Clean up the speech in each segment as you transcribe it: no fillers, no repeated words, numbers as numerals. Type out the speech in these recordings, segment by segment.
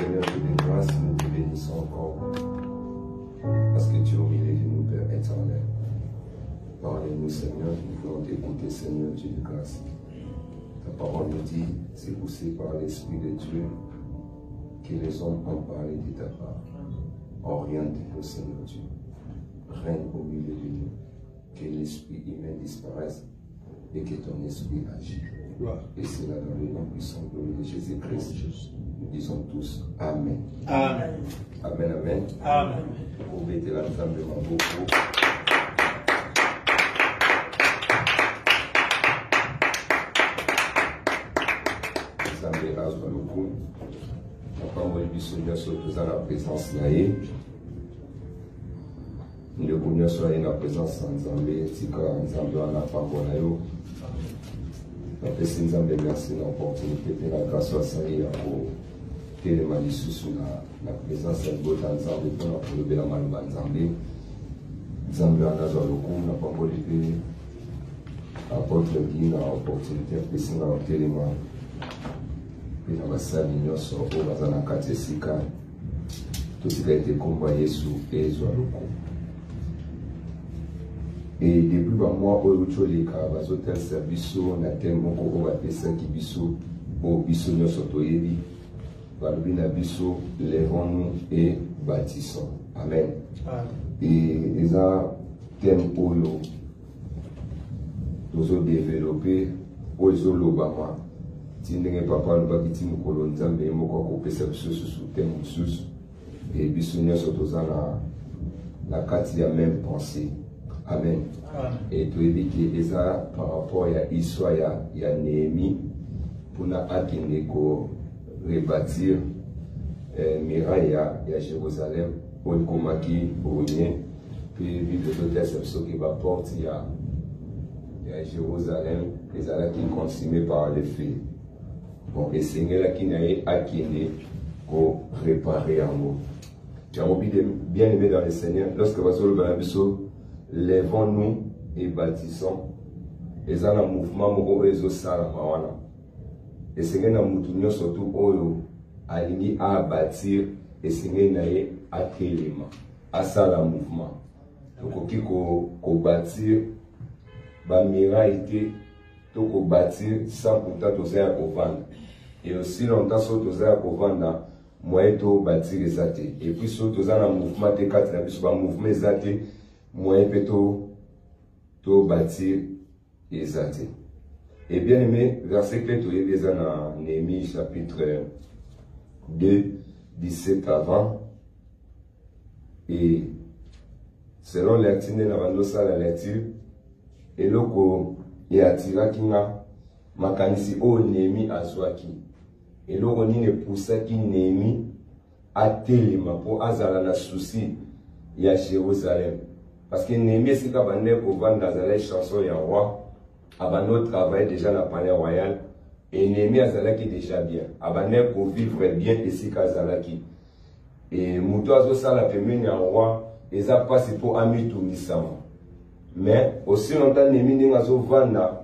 Seigneur, Dieu de grâce, nous te bénissons encore. Parce que tu es au milieu de nous, Père éternel. Parlez-nous, Seigneur, nous voulons t'écouter, Seigneur, Dieu de grâce. Ta parole nous dit, c'est poussé par l'Esprit de Dieu que les hommes ont parlé de ta part. Oriente-nous, Seigneur Dieu. Règne au milieu de nous. Que l'esprit humain disparaisse et que ton esprit agisse. Et c'est là dans le nom puissant de Jésus-Christ. Nous disons tous Amen. Amen. Amen, Amen. Amen. Vous mettez l'assemblement beaucoup. L'assemblée rase dans le coup. La parole du Seigneur surtout dans la présence naïe. Nous devons soyez dans la présence ensemble. Tika ensemble dans la parole naïe. Merci merci l'opportunité de la grâce à Seigneur pour télémanier sous la présence de votre ensemble pour lever la main ensemble. Ensemble en azar le coup, n'a pas voulu apporter l'opportunité de passer dans le téléman. Et dans la salle d'union sur la carte Sika, tout ce qui a été combattu sous et sur le coup. Et depuis moi, au les cas, tel service, on a tellement qu'on va faire ça qui biso, au biso nous sotoyebi, balbina biso, lèvons-nous et bâtissons. Amen. Et les a thème pour nous, nous développer, pour les olobama, si nous n'avons pas le bagiti nous colonisa, mais nous avons perception sous thème sous, et biso nous sotoza la carte de la même pensée. Amen. Et tu es dit que par rapport à l'histoire, il y a Néhémie pour nous rebâtir muraille à Jérusalem pour le comaki pour rien. Puis le déception qui va porter à Jérusalem, les alliés qui consumés par les feux. Bon, et Seigneur qui n'a acquis pour réparer en mot. J'ai envie de bien aimer dans le Seigneur, lorsque va sur le Banabiso, lèvons-nous et bâtissons. Et ça, le mouvement, c'est ça. Et c'est un mouvement surtout aligné à bâtir et c'est un à téléma. À ça, le mouvement. Donc, on bâtir, on miraille, on bâtir sans pourtant oser à vendre. Et aussi longtemps, on oser à vendre, moi, on bâtir les athées. Et puis, surtout, dans le mouvement de 4, le mouvement des athées, moi, to bâtir les athées. Et bien aimé, verset clé, tu es dans Néhémie chapitre 2, 17 à 20. Et selon l'actine de la lecture, et loko et attira qui n'a makanisi o Néhémie azwaki. Et loko ni ne poussa qui Néhémie a téléma pour azala na souci ya Jérusalem. Parce que Néhémie, c'est qu'on va vendre dans la chanson et en roi, avant travail déjà dans le palais royal, et Néhémie a qui déjà bien. Avant pour vivre bien ici qu'à Zalaki. Et Moutoazo ça la féminine en roi, et ça passe pour ami tout misama. Mais aussi longtemps Néhémie n'a pas vendre,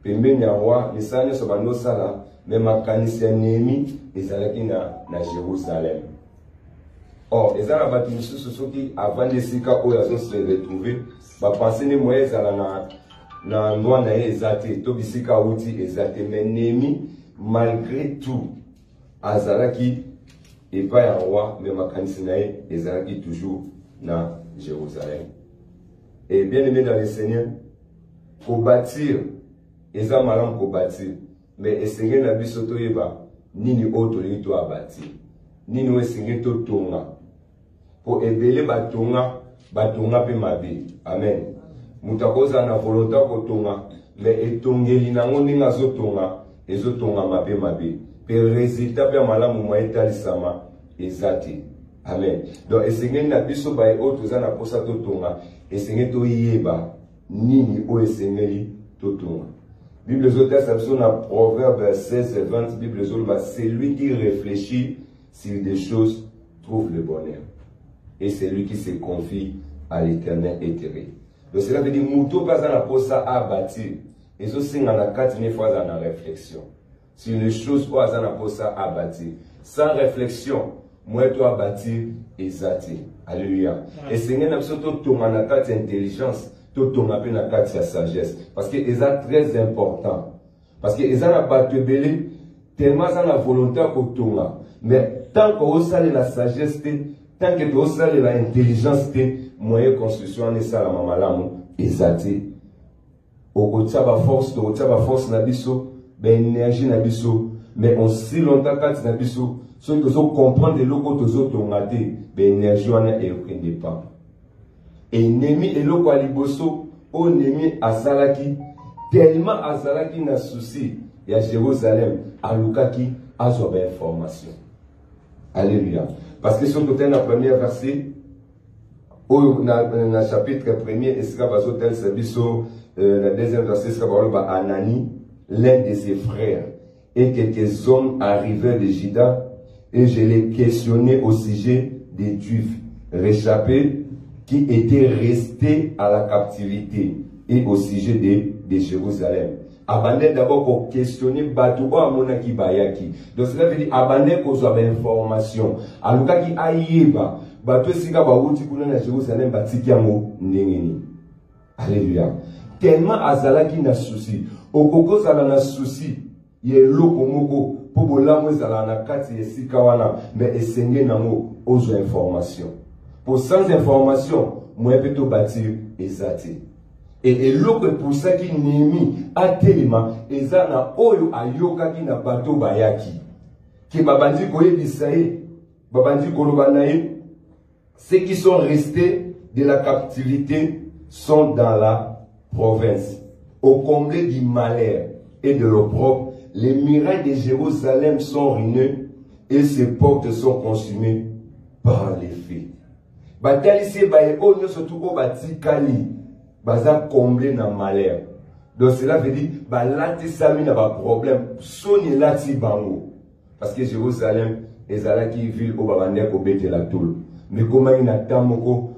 féminine en roi, les sagnons sont dans ça là, mais ma canicien Néhémie, et Zalaki na Jérusalem. Or, les gens bâti ceux qui avant de se retrouver, bah penser les moyens na noix na ezate, to bisika outi ezate, mais Néhémie malgré tout, azalaki et pas un roi, mais makanisi na ezalaki toujours na Jérusalem. Et bien aimé dans le Seigneur, pour bâtir, ezam malam pour bâtir, mais essayer na bisoto yeba, nini auto li to abati, nini essayer to tonga. Pour éveiller batonga pe mabe. Amen. Mutakoza na volonté ko tonga, mais etongeli na ngoni nga zotonga, ezotonga mabe. Pe résultat pe malamu mo etalisama ezati. Amen. Donc esengeli na biso ba autres za na posa to tonga, esengeli to yeba nini o esengeli to tonga. Bible zote ça na Proverbe 16 et 20, Bible zote c'est lui qui réfléchit sur des choses trouve le bonheur. Et c'est lui qui se confie à l'Éternel éthéré. Donc cela veut dire que Mouto pas à la posa à bâtir. Et aussi dans la 4e fois dans la réflexion. sur les choses où Azana posa à bâtir. Sans réflexion, moi tu as bâtir et zati. Alléluia. Et Seigneur n'a pas tout na carte intelligence, tout ton appel na carte sagesse. Parce que c'est très important. Parce que ils ont pas belé tellement ça la volonté pour tout. Mais tant que vous savez la sagesse, tant que vous savez l'intelligence, moyen construction est ça la maman l'amour exacté. Au côté ba force, au côté ba force na biso, ben énergie na biso, mais on si longtemps quand na biso, ceux qui ont comprendre les locaux tous autres ont raté, ben énergie on a et aucun départ. Et nemi et loko aliboso, o nemi azalaki, tellement azalaki na souci, il y a Jérusalem, à Lukaki, a son information. Alléluia. Parce que sur le premier verset, dans le chapitre 1er, et c'est le deuxième verset, c'est Anani, l'un de ses frères, et quelques hommes arrivèrent de Juda, et je les questionnais au sujet des Juifs réchappés qui étaient restés à la captivité, et au sujet de Jérusalem. Abandonner d'abord pour questionner Batou à Monaki Bayaki. Donc cela veut dire abandonner qu'on soit information. Alors qui aïeba, Batou Sika Baouti pour na Jérusalem Batikiamo Nengeni. Alléluia. Tellement Azala qui n'a souci. Okoko Zala n'a souci. Yé loko moko pour bolamo Zala na kati Sikawana mais esenge namo aux informations. Pour sans information, moi plutôt bâtir ezati. Et l'autre pour ça qui n'aimait à Téléma, et ça na oyo ayoka qui na bateau bayaki. Qui babandi koye bisaye, babandi kolobanaye, ceux qui sont restés de la captivité sont dans la province. Au comble du malheur et de l'opprobre, les murailles de Jérusalem sont ruineuses et ses portes sont consumées par les feux. Batali se baye oyo surtout au batikali. Baza comblé dans malheur. Donc cela veut dire bah lati sami na ba problème soni lati bango parce que Jérusalem ezala qui ville au babande ko bete la toul mais comment il attend moko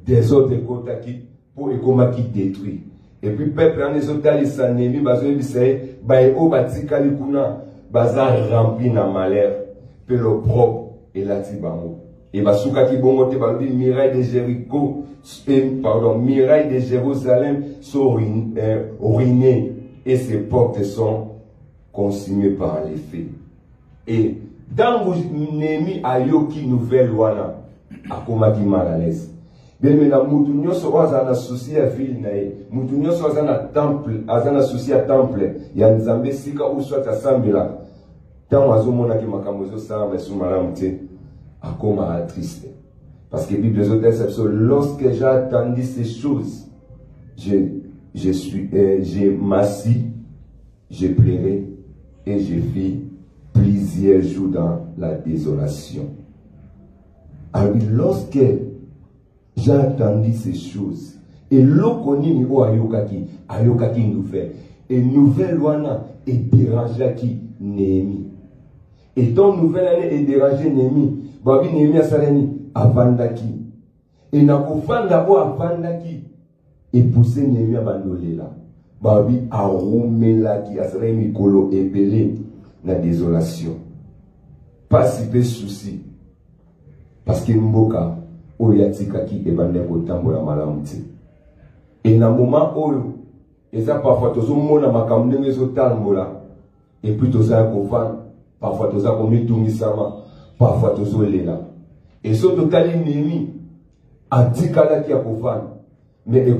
des autres côtés pour ekoma qui détruit et puis peuple en ezotali sanemi bazo bisaye ba o batikali kuna baza rempli na malheur pe le propre et lati bango et basuka ki bongo te ba di muraille de Jéricho murailles de Jérusalem sont ruinées et ses portes sont consumées par les feux. Et dans Némi Ayoki nouvelle wana, à Komaki mal à l'aise. Bien, mais la moutounio soit en associé à ville, moutounio soit en temple, en associé à temple, il y a un zambé sika ou soit à sambila. Tant oiseau monaki makamozo sa, mais sous malamute, à Koma triste. Parce que Bible lorsque j'ai entendu ces choses, j'ai m'assis, j'ai pleuré et j'ai fait plusieurs jours dans la désolation. Alors lorsque j'ai entendu ces choses, et l'okoni ni o ayokaki nouvelle, et nouvelle wana est dérangé qui Néhémie. Et ton nouvelle année est dérangé Néhémie. Babi Néhémie a saleni. Avandaki. Et na kufanda o avandaki. Et poussé Néhémie abandolela. Babi a romelaki. Asere mikolo epele na désolation. Pas si peu souci. Parce que mboka oyatika ki ebande kotambola malamuti. Et na moment oyo eza parfois tozo mona makambo ngezo tambola. Et puis toza kofanda. Parfois toza komitungisama. Parfois tozo lela. Et ce total Néhémie a dit qu'il y a Kofan, mais il y a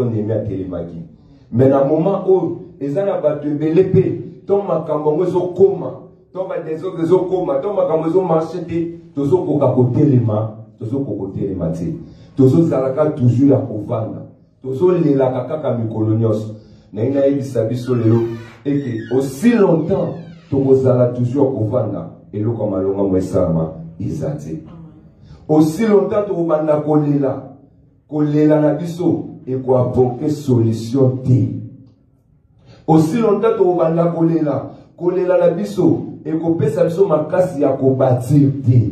Néhémie à Télémaki. Mais dans le moment où ils ont battu l'épée, ton makambo zo koma, ton des autres koma, ton makambo zo marché, tozo koka côté les mains, tozo kokoté les matières, tozo zalaka toujours ya Kofana, tozo lela kaka mikolonios, na ina ebisabiso lelo, et que aussi longtemps tozo zala toujours Kofana, et le comme alonga mwesama izate. Aussi longtemps que vous avez kolela na biso et qu'on apporte solution té. Aussi longtemps que vous avez kolela na biso et qu'on peut biso makasi ya ko bâtir té.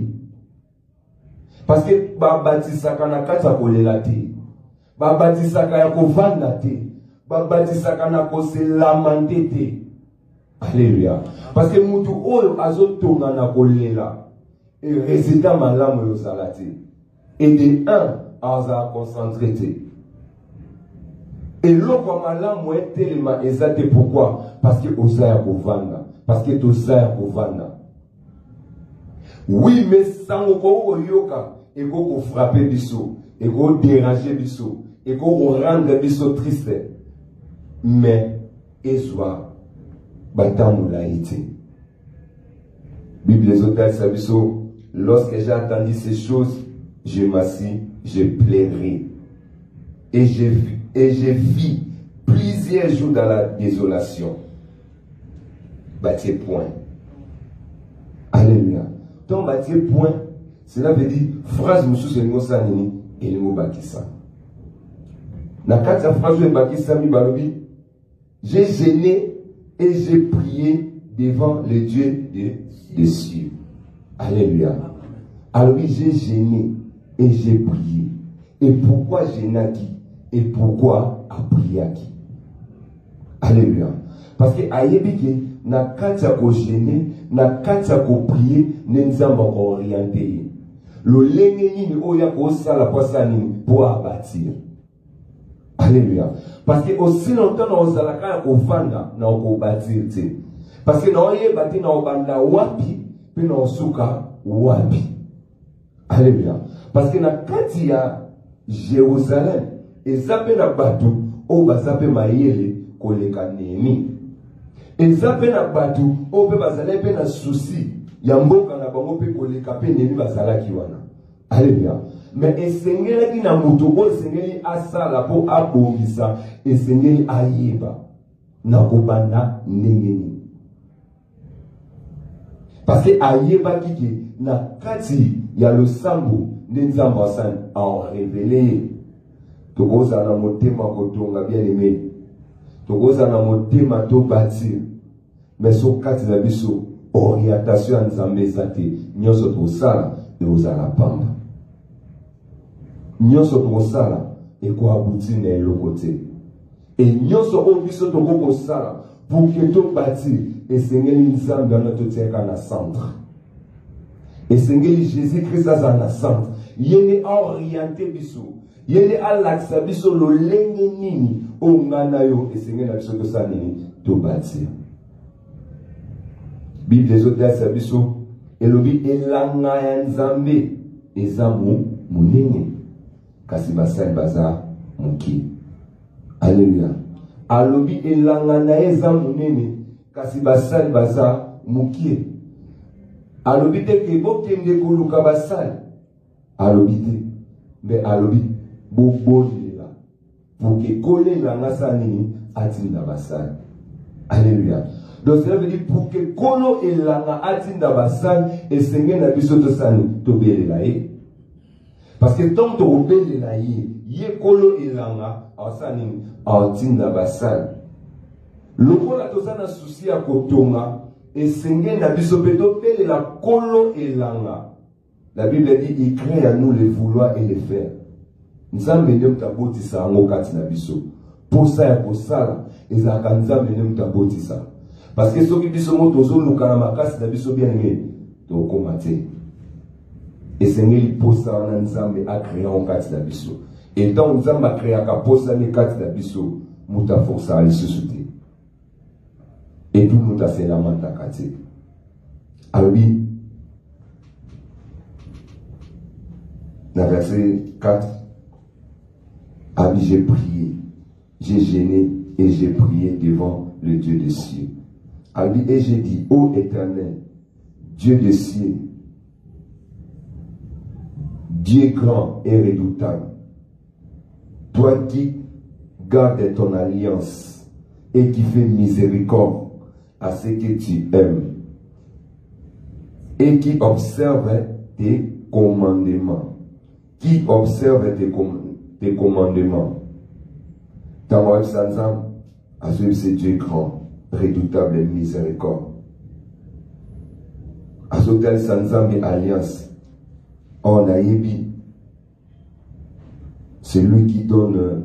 Parce que ba bâtisaka na kati ya kolela té. Ba bâtisaka ya ko vanda té. Ba bâtisaka na ko se lamenter té. Alléluia. Parce que mutu oyo azotonga na kolela et résultat malamu yo salati. Et de un aza concentré. Et l'autre malamu est tellement exact. Pourquoi? Parce que osaya kovanda. Parce que tosaya kovanda. Oui, mais sans ko yoka et ko frapper biso et ko déranger biso et ko rendre biso triste. Mais ezwa batamou laïté. Bible les auteurs sabiso, lorsque j'ai entendu ces choses, je m'assis, je plairai. Et je vis plusieurs jours dans la désolation. Bâtir point. Alléluia. Donc bâtir point, cela veut dire phrase moussou c'est le sanini et le mot bakissa. Na kata phrase de bakissa mi balobi, j'ai gêné et j'ai prié devant le Dieu des cieux. Alléluia. Alors oui, j'ai gêné et j'ai prié. Et pourquoi gêné qui? Et pourquoi a prié à qui? Alléluia. Parce que aïebi na kata ko gêné, na kata ko prier, n'enzamba ko orienté. Le lengeni ni oya ko sala posa ni pour abattir. Alléluia. Parce que aussi longtemps na ozalaka ko vanda na ko bâtir te. Parce que na oye bâtir na obanda wapi pe na osuka wapi. Alléluia. Parce que na kati ya Jérusalem ezape na batu o bazape mayele koleka nemi. Ezape na batu o pe bazale pe na souci ya mboka na bango pe koleka pe nemi bazalaki wana. Alléluia. Mais esengeli na mutu o esengeli asala po abongisa esengeli ayeba na kobanda ndengeni. Parce que ayeba kiki na kati ya losambo nzamba san en révélé. Tokoza na motema kotonga bien aimé. Tokoza na motema to bâtir. Mais so kati na biso orientation nzambe zate nyoso tosala e ozala pamba. Nyoso tosala e ko abouti na eloko te. Et nyoso o biso toko sala pour que to bâtir et sengeli nzambe na to tieka na centre. Et sengeli Jésus-Christ za na centre. Yene orienté biso. Yene alaksa biso lo lenge nini o ngana yo et sengeli na biso to sa nini to bâtir. Bible les auteurs sabiso elobi elanga ya nzambe ezamu munene kasi basali baza muki. Alléluia. Alobi elanga na ezamu munene kasi basali baza muki. Alobi te ke bokende koluka basali. Alobi te mais alobi bobolela pour que kole langa sani atinda basali. Alléluia. Donc cela veut dire pour que kolo elanga atinda basali et senge na biso to sani to belela ye. Parce que tant to belela ye kolo elanga asani atinda basali. Lokola to sana souci ya kotonga et senge na biso pe to belela kolo elanga. La Bible dit il crée à nous le vouloir et le faire. Nzambe nde mutabotisa ngo kati na biso. Posa ya kosala ezaka nzambe nde mutabotisa. Parce que soki biso mo tozo luka na makasi na biso bien aimé to komate. Esengeli posa na nzambe a créé en kati na biso. Et tant nzambe a créé ka posa ni kati na biso muta força ali susute. Et tout muta c'est la manta kati. Albi dans verset 4, Abi j'ai prié, j'ai gêné et j'ai prié devant le Dieu des cieux. Abi et j'ai dit, ô Éternel, Dieu des cieux, Dieu grand et redoutable, toi qui gardes ton alliance et qui fais miséricorde à ceux que tu aimes et qui observe tes commandements. Qui observe tes commandements. Dans le Sanzam, à celui c'est Dieu grand, redoutable et miséricorde. À ce tel Sanzam et alliance, on a ébi. C'est lui qui donne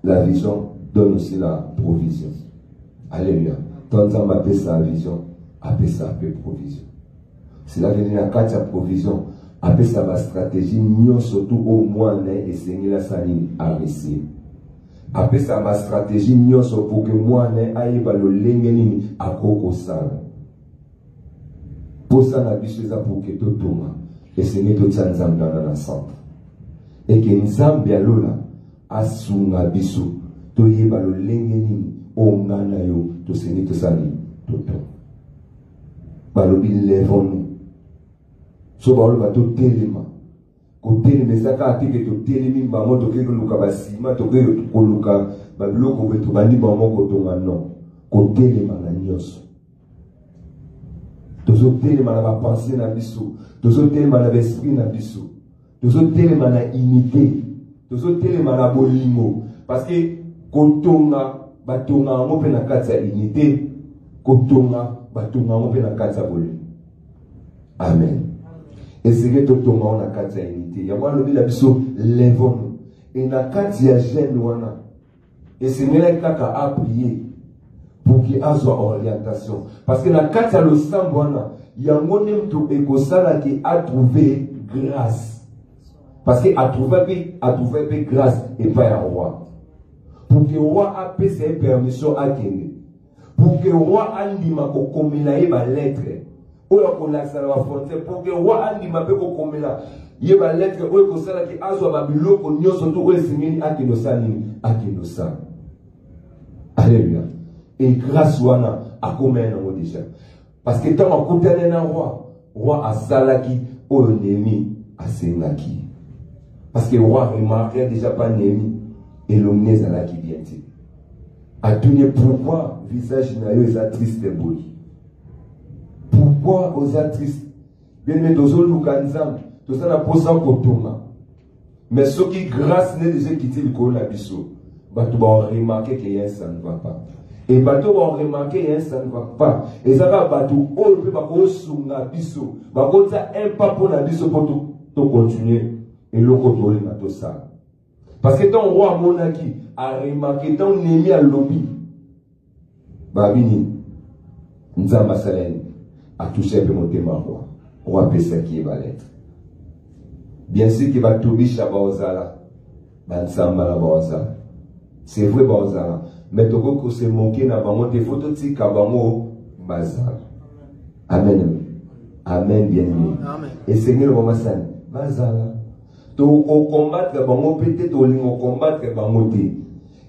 la vision, donne aussi la provision. Alléluia. Tant Nzambe appelle sa vision, appelle sa provision. Cela veut dire la provision, appelle sa stratégie, nous surtout au moins et Seigneur la saline à réussir. Appelle sa stratégie, nous surtout pour que moi n'aille pas le lengeni à koko sala. Pour ça, la biche pour que tout tourne. Et Seigneur tout ça Nzambe dans la centre. Et que Nzambe alola asunga biso to yeba lo lengeni o ngana yo to Seigneur tout ça ni tout tout. Balobi levons-nous. So ba oloba to telema. Ko telema saka atike to telemi ba mo to ke luka basima to ke ko luka ba bloko beto bandi ba mo ko tonga no. Ko telema na nyoso. Tozo telema na ba pensée na biso. Tozo telema na esprit na biso. Tozo telema na unité. Tozo telema na bolingo. Parce que kotonga batonga ngo pe na kati ya unité. Kotonga batonga ngo pe na kati ya bolingo. Amen. Et c'est que tout le monde a quatre unités. Il y a moi le biso levons-nous. Et na quatre ya jeune wana. Et c'est là que a prié pour qu'il y ait une orientation. Parce que na quatre ya le sang wana, il y a mon tout écosala qui a trouvé grâce. Parce qu'il a trouvé grâce et pas un roi. Pour que le roi a payé ses permissions à Kenya. Pour que le roi a dit ko komina ba lettre. Pour que le roi andi mabe ko komela yeba lettre oyo ko sala ki azwa ba biloko nyoso to oyo singeni akinosa. Alléluia. Et grâce wana akomena ngo déjà. Parce que tant akutana na roi asalaki oyo Néhémie asengaki. Parce que le roi remarquait déjà pas Néhémie et l'homme ezalaki bien dit. A donné pourquoi visage na yo est triste et beau. Pourquoi aux tristes? Bien mais dozo lukanzam, tout ça n'a pas ça kotonga. Mais ce qui grâce n'est déjà quitté le corps la biso. Bato ba remarquer que ça ne va pas. Et bato ba remarquer que ça ne va pas. Et ça va bato o pe ba ko sunga biso. Ba ko ta un pas pour la biso pour to continuer et le contrôler na to ça. Parce que ton roi monaki a remarqué ton Néhémie à lobby. Babini Nzamba Salène a touché un peu mon thème roi. Roi Pessa qui va l'être. Bien sûr qu'il va tomber Shabaozala. Bansamba la Baozala. C'est vrai Baozala. Mais Togo ko se manquer na bango des photos de Kabango Bazal. Amen. Amen bien aimé. Et Seigneur Maman San. Bazala. To combattre bango peut-être au lingo combattre bango té.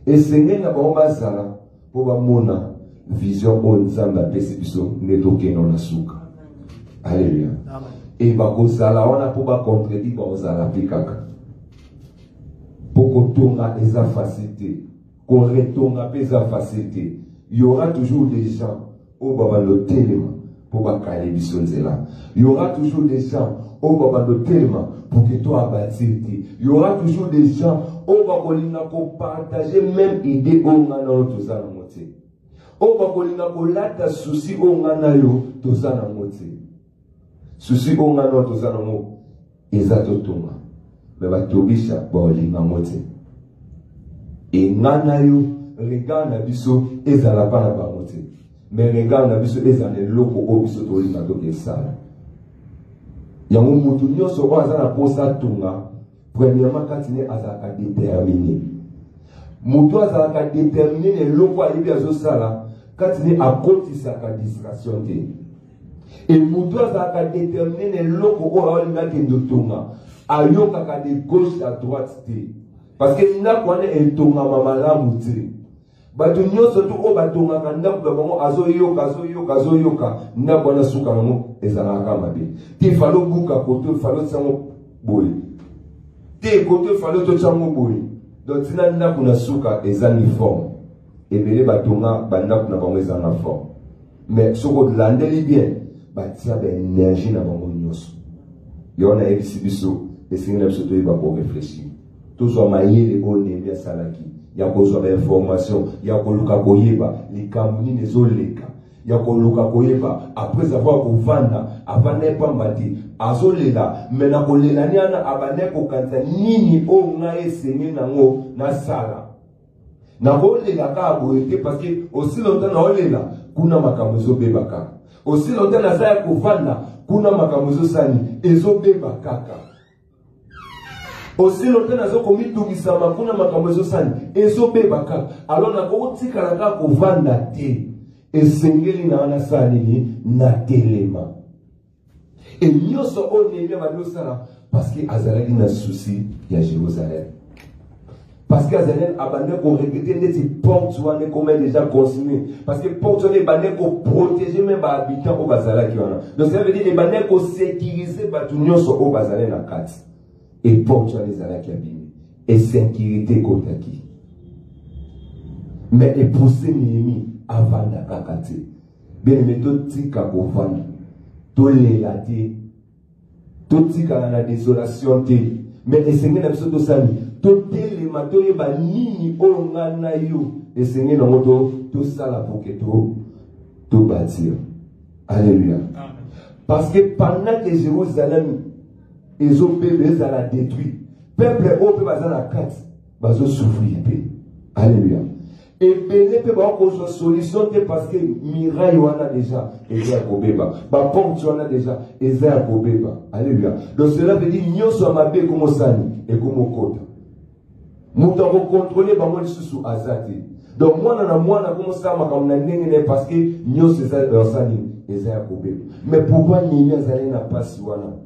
Et Seigneur na bango Bazala pour ba mona vision on Nzamba pesi biso netoke non asuka. Alléluia. Et bakozala on a pour ba contredire bakozala pikaka. Pour tonga eza facilité, qu'on retonga eza facilité. Il y aura toujours des gens au baba le téléma pour ba kale biso nzela. Il y aura toujours des gens au baba le téléma pour que toi abatirte. Il y aura toujours des gens au baba linga ko partager même idée au ngana tout ça na moté. O bakolinga kolata souci o ngana yo toza na moti. Souci o ngana toza na mo ezato tonga. Me batobisha bolinga moti. E ngana yo regard na biso ezala pa na ba moti. Me regard na biso ezala loko o biso tolinga to kesala. Yango mutu nyonso o azana posa tonga premièrement katine azaka déterminé. Mutu azaka déterminé ne loko alibi azosala quand il est à côté de sa distraction. Et Moutoua a déterminé les locaux où on a des tonga. À yoka de gauche à droite. Parce que n'a pas un tonga mamala mouti. Batu nyo surtout au batonga kanda pour azo yoka n'a pas un souka namo ezalaka mabe. Ti falo buka koto falo sango boy. Ti koto falo to chango boy. Donc tina n'a pas un souka ezani forme. Et bien, batonga banda kuna bango ezana forme. Mais ce qu'on landeli bien, batia de énergie na bango nyonso. Yo na ebisi biso, et c'est une biso to yeba ko réfléchir. Tout soit mayele o Néhémie asalaki. Ya ko zo ba information, ya ko luka ko yeba, likambo nini ezoleka. Ya ko luka ko yeba après avoir kovanda, avane pambati, azolela, mais na ko lela ni ana abane ko kanta nini o nga esengi nango na sala. Na voler la carte parce que aussi longtemps na voler là kuna makambo ezobeba kaka. Aussi longtemps naza ya kovanda kuna makambo ezosani ezobeba kaka. Aussi longtemps nazo komitungisa kuna makambo ezosani ezobeba kaka. Alors nakotika kaka kovanda te. Esengeli na wana sani na telema. Et nyonso onemi bandosala parce que azalaki na souci ya Jérusalem. Parce que Azalem abandonné qu'on regrettait des portes ou on est comme déjà consigné. Parce que portes on est bandé qu'on protéger même les habitants au Bazala qui en a. Donc ça veut dire les bandés qu'on sécuriser batunion sur au Bazala na carte. Et portes on les ala qui abîme. Et sécurité côté qui. Mais et pousser Néhémie avant la kakate. Bien mais tout tika ko vendre. Tout les laté. Tout tika la désolation té. Mais les seigneurs n'absolu de sali. Tout les matins ba nini ongana yo. Les seigneurs dans moto tout ça la pour que tout bâtir. Alléluia. Parce que pendant que Jérusalem ils ont bébé ça la détruit. Peuple au peut bazar la carte. Bazo souffrir paix. Alléluia. Et Béné peut avoir une solution parce que Mirail on a déjà Eza Kobeba. Ba pompe on a déjà Eza Kobeba. Alléluia. Donc cela veut dire nyo so mabe comme sani et comme kota. Muta ko contrôler ba moi sous azati. Donc moi na comme ça comme na ndenge parce que nyo c'est ça sani Eza Kobeba. Mais pourquoi Nini azali na passe wana?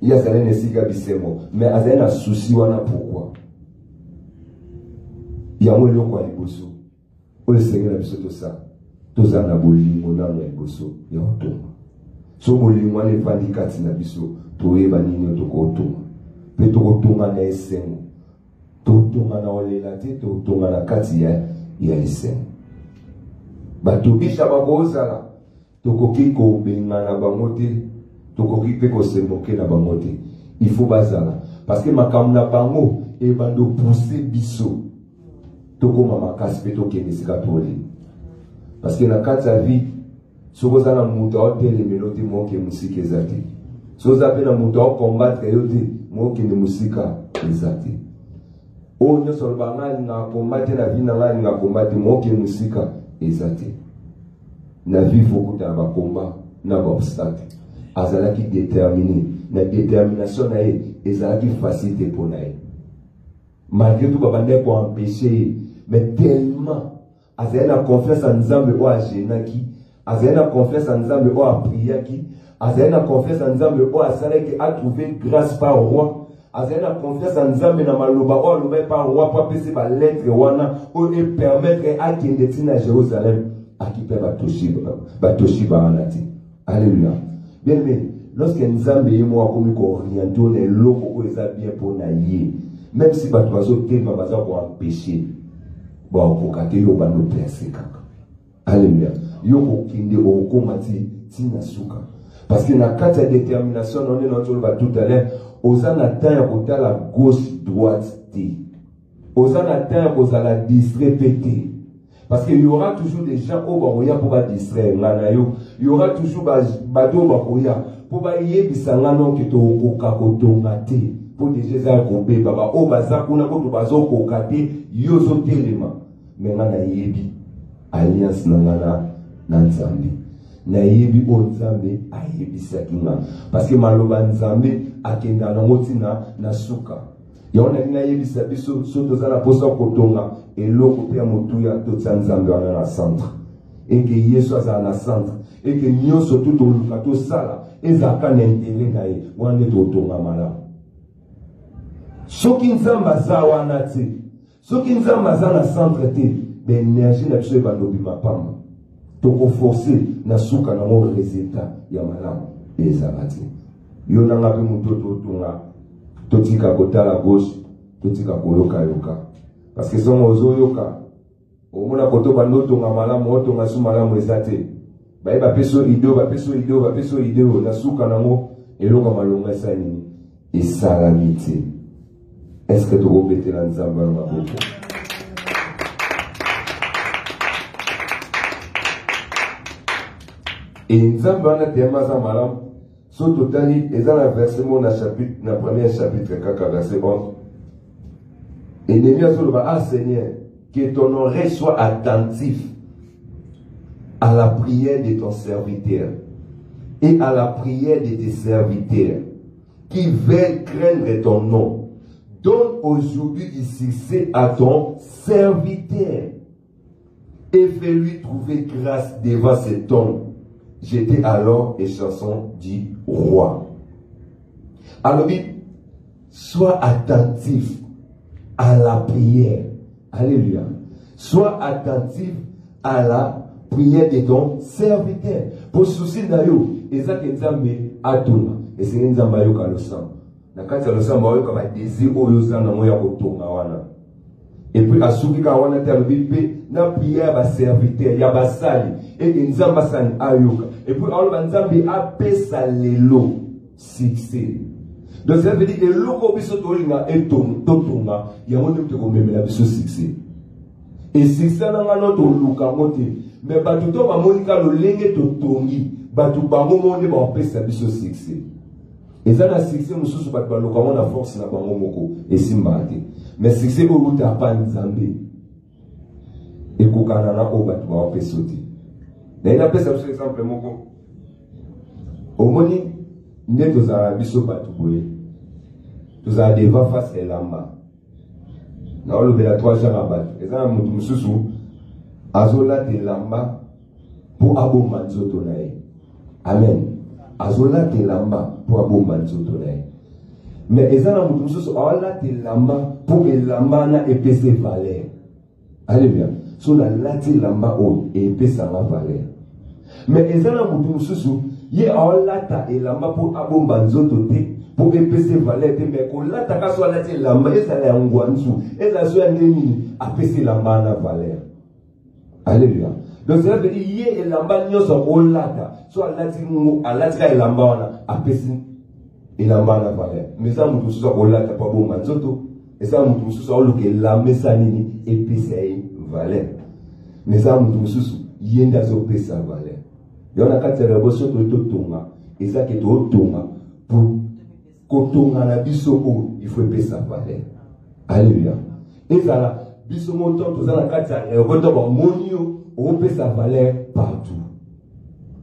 Il y a zali nesika bisemo. Mais azali na souci wana pourquoi? Il y a un peu de bosso. Le Seigneur a besoin de ça. Tous en a bolingo dans le bosso. Il y a un tour. So bolingo les vandicats na biso. Toi banini to koto. Pe to koto na eseng. To na olelate to na kati ya eseng. Ba to bisha ba bozala. To koki ko benga na bangote. To koki pe ko semoke na bangote. Il faut bazala parce que makam na bango e bando pousser biso. Toko mama kaspe toke nisika toli. Parce que na kata vie, sokoza na muta otele melodi moke musika ezati. Soza pe na muta o combattre yote moke ni musika ezati. O nyo solbanga na combattre na vie na ngani na combattre moke musika ezati. Na vie fokuta ba combat na ba obstacle. Azala ki déterminé, na détermination na ye ezala ki facilité pour na ye. Malgré tout babane pour empêcher. Mais tellement, Azena confiance en Nzambe ou à Génaki, Azena confiance en Nzambe ou à Priaki, Azena confiance en Nzambe ou à Salek a trouvé grâce par roi, Azena confiance en Nzambe na maloba ou à l'oubé par roi pour passer par lettre wana ou et permettre à qui est à Jérusalem à qui peut Batoshiba anati. Alléluia. Bien aimé, lorsque Nzambe et moi comme orientons les locaux où ils ont bien pour naïe, même si Batoiseau téma baza pour empêcher. Bon, pour qu'aller au bando placé kaka. Alléluia. Yo kinde au komati tina suka. Parce que na kata détermination on est dans tout à l'heure. Osa na temps à la gauche droite t. Osa na temps à la distraire pété. Parce qu'il y aura toujours des gens au baroya pour ba distraire nganayo. Il y aura toujours bado baroya pour ba yebisa ngano ke to koka kotongate. Pour déjà ça kobe baba o baza kuna ko to bazo kokate yo zo telema menga na yebi alliance nangana na Nzambe na yebi o Nzambe ayebi sakinga parce que maloba Nzambe akenda na motina na suka yona na yebi sabiso so tozala posa kotonga eloko pe motuya to Nzambe wana na centre et que Yesu aza na centre et que nyoso tout oluka to sala ezaka na intérêt na ye wana to tonga mala. Soki nzamba za wana te, soki nzamba za na centre te, ben énergie na biso ebalobi mapamba. Toko forcer na suka na mo résultat ya malamu ezala te. Yo nanga pe muto totunga totika kotala gauche, totika koyoka yoka. Parce que somo ozoyoka, omona koto bando tonga malamu, otonga su malamu ezate. Bae ba peso ideo na suka na mo eloko malonga sani esalamite. Est-ce que tu répètes la Nzambe dans ma bouche? Et Nzambe on a tellement ça malam. Sur totali, et dans la verset mon chapitre, dans le premier chapitre, verset 11. Et Néhémie a dit, ah Seigneur, que ton oreille soit attentif à la prière de ton serviteur et à la prière de tes serviteurs qui veulent craindre ton nom. Donne aujourd'hui du succès à ton serviteur et fais-lui trouver grâce devant cet homme. J'étais alors et chanson du roi. Alors, sois attentif à la prière. Alléluia. Sois attentif à la prière de ton serviteur. Pour souci d'ailleurs, et ça que nous avons attendu, et c'est nous avons eu le sang. Na kati le sang, nous avons désir au sang na moya kotonga wana. Et puis à souki ka wana te alobi na prière ba serviteur ya basali et nous avons sani ayoka. Et puis alors nous avons apesa lelo succès. Donc ça veut dire que l'oko biso tolinga totonga yango nde tokomemela biso succès. Et succès na ngano to luka mote. Mais batu to ba monika lolenge totongi batu bango monde ba apesa biso succès. Et ça na succès mususu batu ba luka na force na bango moko esimbate. Mais succès ko uta pa nzambe. Et ko kanana o batu ba apesa te. Na ina pesa biso exemple moko. Omoni ne tozala biso batu boye. Tozala deva face elamba. Na olobela 3 jours abatu. Eza na mutu mususu azola te lamba pour aboma nzoto na ye. Amen. Azola te lamba pour aboma nzoto na ye. Mais eza na mutu mususu azola te lamba pour elamba na epese valeur. Alléluia. So na lati lamba o epesa na valeur. Mais eza na mutu mususu ye aolata elamba pour abomba nzoto te pour epese valeur te mais ko lata ka so lati elamba ezala ya ngwanzu ezala so ya nini apese lamba na valeur. Alléluia. Donc cela veut dire ye elamba nyoso olata so alati ka elamba wana apese elamba na valeur. Mais ça mutu mususu olata pa bomba nzoto eza mutu mususu oluka elamba esa nini epese valeur. Mais ça mutu mususu yenda zo pesa valeur. Yona kati ya révolution totonga eza ke totonga pour kotonga na biso o il faut pesa valeur. Alléluia. Ezala biso monto tozala kati ya révolution ba monio o pesa valeur partout.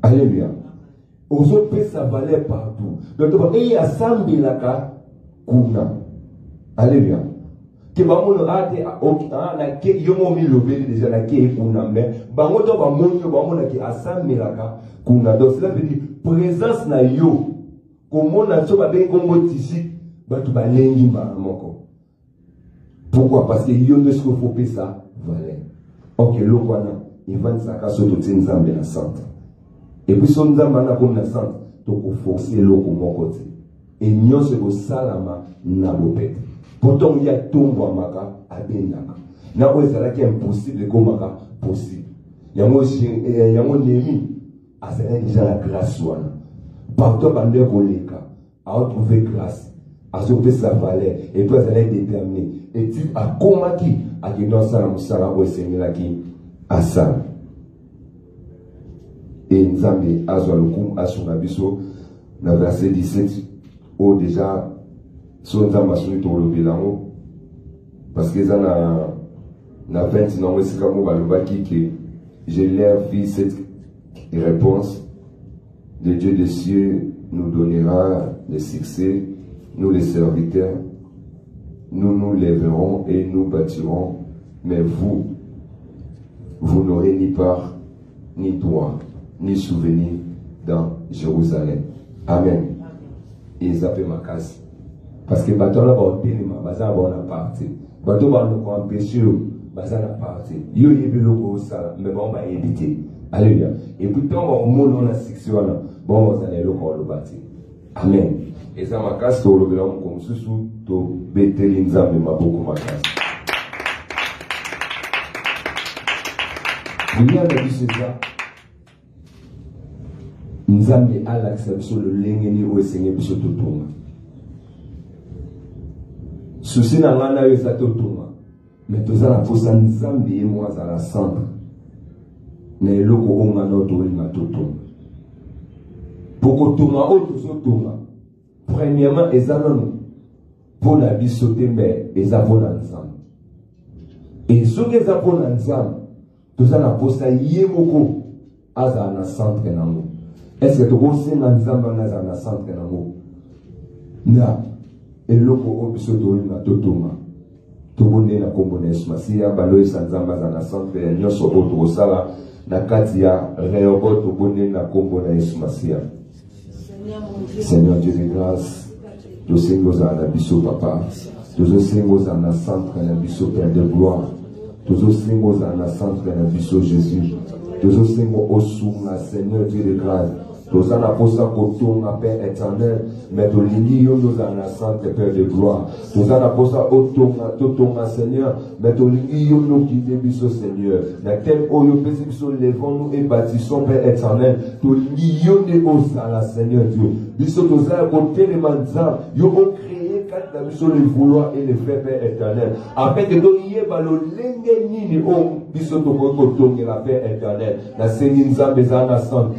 Alléluia. Ozo pesa valeur partout. Donc to e asambelaka kuna. Alléluia. Que bamono ate na ke yomo mi lobeli déjà na ke kuna mais bango to ba monyo bamona ki asamelaka kuna. Donc cela veut dire présence na yo komona to ba be kombo tisi batu balengi moko. Pourquoi? Parce que yo ne se faut pas ça valeur. OK lokwana Ivan saka soto tinzambe na centre. Et puis son nzamba na comme na centre to ko forcer loko moko te. Et nyonso ko salama na bopete. Pourtant, il y a tout le monde qui est impossible. Impossible de komaka possible. Il y a un ennemi à déjà la grâce. Partout, il y a à trouver grâce, à sauver sa valeur, et puis elle est déterminée. Et tu as combattu à qui dans ça, au Seigneur qui a ça. Et nous avons Azwalukum, Asunabiso, dans le verset 17, où déjà. Son masuni to le bilan parce que ça na fait non c'est comme balobaki que je leur fis cette réponse de Dieu des cieux nous donnera le succès, nous les serviteurs nous nous lèverons et nous bâtirons, mais vous n'aurez ni part ni droit ni souvenir dans Jérusalem. Amen. Et ils appellent ma casse. Parce que bateau là ba tenima baza ba na parti bateau ba no ko empêcher baza na parti yo yebi loko sala mais bon ba éviter. Alléluia. Et puis tant ba mono na section là bon baza na loko lo bati. Amen. Et ça ma casse to lo bilan comme susu to beteli nzambe maboko makasi. Dunia na biso ça nzambe ala sur le lengeni o senye biso to tonga. Souci na ngana yo za totuma mais tozala posa nzambe ye mo azala centre na eloko o ngana to linga totuma poko tuma o tozotuma premièrement ezalano pour la biso te mais ezapona nzambe et soki ezapona nzambe tozala posa ye moko aza na centre nango. Est-ce que tu aussi na nzamba na za na centre nango? Na eloko obiso tolinga totonga. Tobone na kombo na Yesu Masiya balo nzamba za na centre ya nyonso oyo tokosala na kati ya Rehoboth tobone na kombo na Yesu Masiya. Seigneur Dieu de grâce, tu sais nous en abisso papa, tu sais nous en centre en abisso Père de gloire, tu sais nous en centre en abisso Jésus, tu sais nous au souma Seigneur Dieu de grâce. Nous en apposons au Père éternel, mais nous lions nous en centre Père de gloire. Nous en apposons au Tonga Seigneur, mais nous lions nous qui débisso Seigneur. Dans tel oyo pésibisso, levons-nous et bâtissons Père éternel. Nous lions nous au Seigneur Dieu. Bisso nous a côté les manzans, yo créé quatre bisso le vouloir et le faire Père éternel. Afin que nous y balo lenge nini o bisso to ko tonga la Père éternel. Na seninza bezana sant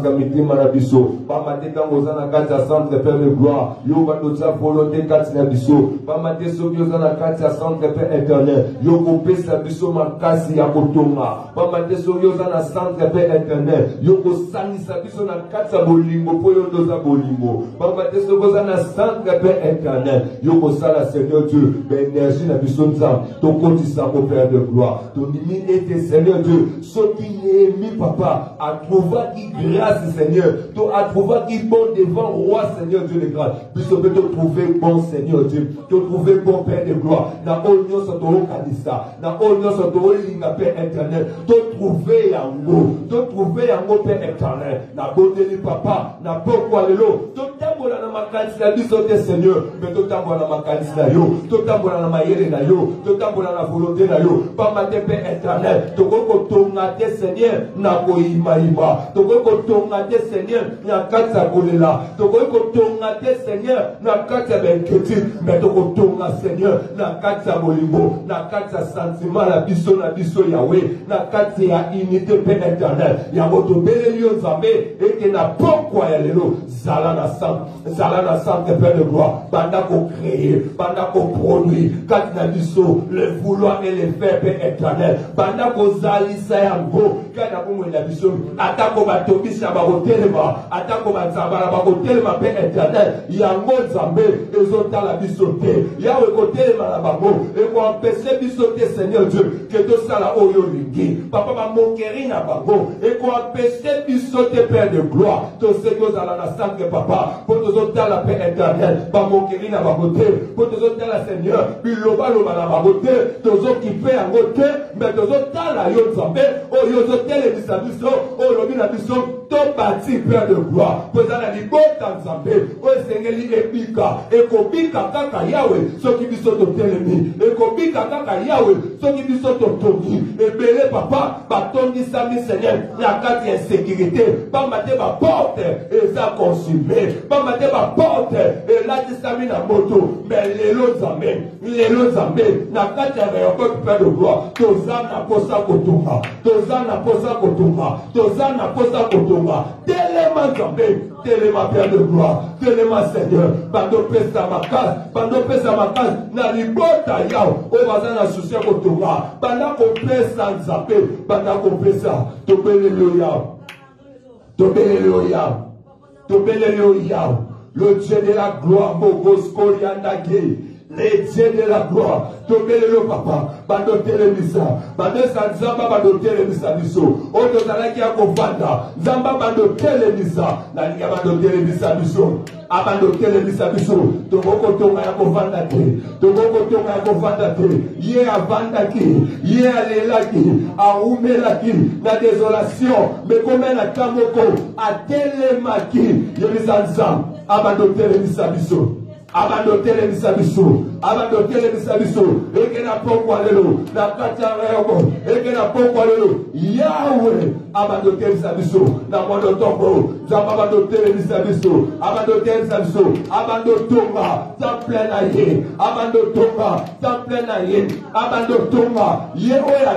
comme Marabiso, pas ma tête dans Ozana Katia Centre Père de gloire, yo va nous faire volonté Katia Biso, pas ma tête sur Ozana Katia Centre Père éternel, yo coupé sa biso ma kasi ya kotonga, pas ma tête sur Ozana Centre Père éternel, yo ko sani sa biso na Katia Bolingo, po yo doza Bolingo, pas ma tête sur Ozana Centre Père éternel, yo ko sala Seigneur Dieu, l'énergie na biso nzam, ton compte ça au Père de gloire, ton limite était Seigneur Dieu, ce qui est mis papa, à trouver qui grâce Seigneur, tu as trouvé qui bon devant roi Seigneur Dieu de grâce. Puisque tu te trouver bon Seigneur Dieu, te trouver bon Père de gloire. Na onyo sa toro kanisa, na onyo sa toro linga Père éternel. Te trouver yango Père éternel. Na bondeli papa, na pokwa lelo. Te tambola na makanisi na biso te Seigneur, mais te tambola na makanisi na yo, te tambola na mayele na yo, te tambola na volonté na yo. Pas ma te Père éternel, te koko tonga te Seigneur, na koima ima, te koko tonga te Seigneur, na kata kolela, to kotonga te Seigneur, na kata benketi, mais to kotonga Seigneur, na kata bolimbo, na kata sentiment la biso Yahweh, na kata ya unité Père éternel, ya moto belelio nzambe, et na pokwa ya lelo, zala na centre Père de gloire, banda ko créer, banda ko produire, kata na biso, le vouloir et le faire Père éternel, banda ko zalisa yango, kata ko mwenda biso, atako batobisa bakotelema, atako banzambala bakotelema Père éternel, yango nzambe ezotala biso te, yawe kotelema na bango, eko empêcher biso te Seigneur Dieu, que to sala oyo lingi, papa ba mokeri na bango, eko empêcher biso te Père de gloire, to Seigneur zala na sangue papa, pour tozotala Père éternel, ba mokeri na bango te, pour tozotala Seigneur, biloba loba na bango te, tozokipe yango te, mais tozotala yo nzambe, oyo zotelebisa biso, oyo lobi na biso, to bati Père de gloire, pour la libota nzambe, o sengeli ebika, ekobika kaka yawe, soki biso to telemi, ekobika kaka yawe, soki biso to tongi, ebele papa, batongi sami Seigneur, na kati ya sécurité, pas mater ba porte, eza consumé, pas mater ba porte, et là tu sami na moto, mais lelo nzambe, na kati ya Rehoboth Père de gloire, tozana posa kotunga, tozana posa kotunga, telema nzambe, telema Père de gloire, telema Seigneur, bando pesa makasi, na libota yao, obaza na souci kotunga, banda ko pesa nzambe, banda ko pesa, tobelelo yao, le Dieu de la gloire, Mogos Koriandage, les dieux de la gloire, tobelelo papa, bando telemisa, bando sanzamba bando telemisa biso, oto zalaki ya kovanda, zamba bando telemisa, nalinga bando telemisa biso, abando telemisa biso, toboko tonga ya kovanda te, ye avandaki, ye alelaki, aumelaki, na désolation, mais comme na kamoko, atelemaki, yebisa nzam, abando telemisa biso. Abandotele misabiso, ekena pokwa lelo, na kata rego, ekena pokwa lelo, Yahweh, abandotele misabiso, na mondo tombo, zamba abandotele misabiso, abandotonga, temple na ye, abandotonga, ye oya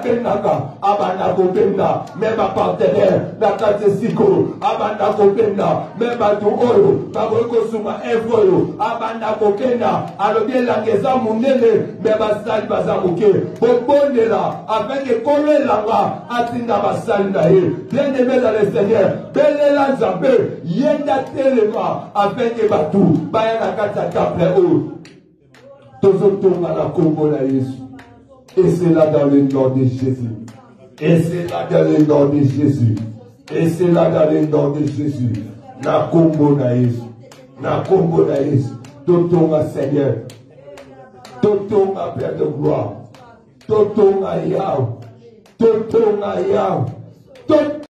kendaka, abandako benda, même partenaire, na kate siko, abandako benda, même atu oyo, baboko suma evoyo, abanda kokenda, alobi elangeza munene, me basali bazamuke, bobondela, avec ekolo elanga, Nzamba, Atinda Basalinae, bien-aimé dans le Seigneur, Belela Nzambe, Yenda Telema, avec Ebatou, Bayana Kata Kapleo, Tozotonga la Congo la Jésus. Et c'est là dans le nom de Jésus. Et c'est là dans le nom de Jésus. Et c'est là dans le nom de Jésus. Na Congo na Jésus. Na Congo na Jésus. Totonga Seigneur. Totonga Père de gloire. Totonga Yahweh. Totonga Yahweh.